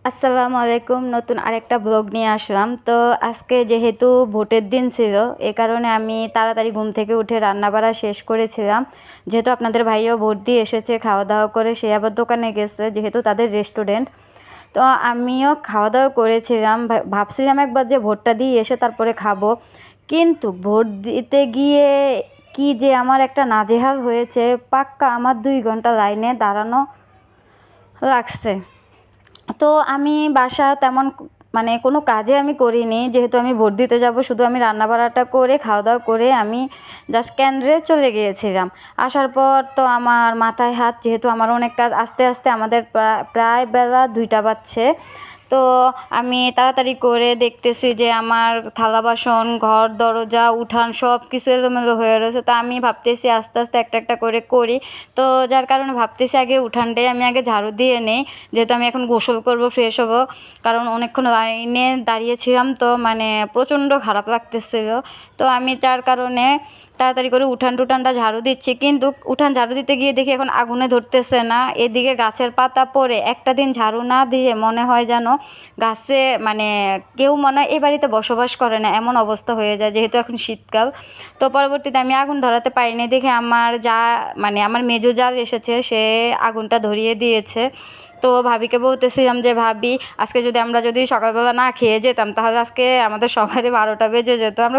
আসসালামু আলাইকুম। নতুন আরেকটা ব্লগ নিয়ে আসলাম। তো আজকে যেহেতু ভোটের দিন ছিল, এ কারণে আমি তাড়াতাড়ি ঘুম থেকে উঠে রান্নাবাড়া শেষ করেছিলাম। যেহেতু আপনাদের ভাইও ভোট দিয়ে এসেছে, খাওয়া দাওয়া করে সে আবার দোকানে গেছে, যেহেতু তাদের রেস্টুরেন্ট। তো আমিও খাওয়া দাওয়া করেছিলাম, ভাবছিলাম একবার যে ভোটটা দিয়ে এসে তারপরে খাবো। কিন্তু ভোট দিতে গিয়ে কি যে আমার একটা নাজেহাল হয়েছে, পাক্কা আমার 2 ঘন্টা লাইনে দাঁড়ানো লাগছে। তো আমি বাসা তেমন মানে কোনো কাজে আমি করিনি, যেহেতু আমি ভোট দিতে যাব, শুধু আমি রান্নাবাড়াটা করে খাওয়া দাওয়া করে আমি জাস্ট কেন্দ্রে চলে গিয়েছিলাম। আসার পর তো আমার মাথায় হাত, যেহেতু আমার অনেক কাজ, আস্তে আস্তে আমাদের প্রায় বেলা 2টা বাজছে। তো আমি তাড়াতাড়ি করে দেখতেছি যে আমার থালা বাসন, ঘর দরজা, উঠান সব কিছু এলোমেলো হয়ে রয়েছে। তো আমি ভাবতেছি আস্তে আস্তে একটা একটা করে করি। তো যার কারণে ভাবতেছি আগে উঠানটাই আমি আগে ঝাড়ু দিয়ে নেই, যেহেতু আমি এখন গোসল করব, ফ্রেশ হব। কারণ অনেকক্ষণ লাইনে দাঁড়িয়েছিলাম, তো মানে প্রচণ্ড খারাপ লাগতেছিল। তো আমি যার কারণে তাড়াতাড়ি করে উঠান টুঠানটা ঝাড়ু দিচ্ছি, কিন্তু উঠান ঝাড়ু দিতে গিয়ে দেখি এখন আগুনে ধরতেছে না। এদিকে গাছের পাতা পড়ে, একটা দিন ঝাড়ু না দিয়ে মনে হয় যেন গাছে মানে কেউ মনে হয় এই বাড়িতে বসবাস করে না, এমন অবস্থা হয়ে যায়, যেহেতু এখন শীতকাল। তো পরবর্তীতে আমি আগুন ধরাতে পারিনি দেখে আমার যা মানে আমার মেজো জাল এসেছে, সে আগুনটা ধরিয়ে দিয়েছে। তো ভাবিকে বলতেছিলাম যে ভাবি, আজকে যদি আমরা যদি সকালবেলা না খেয়ে যেতাম, তাহলে আজকে আমাদের সবারই 12টা বেজে যেত। আমরা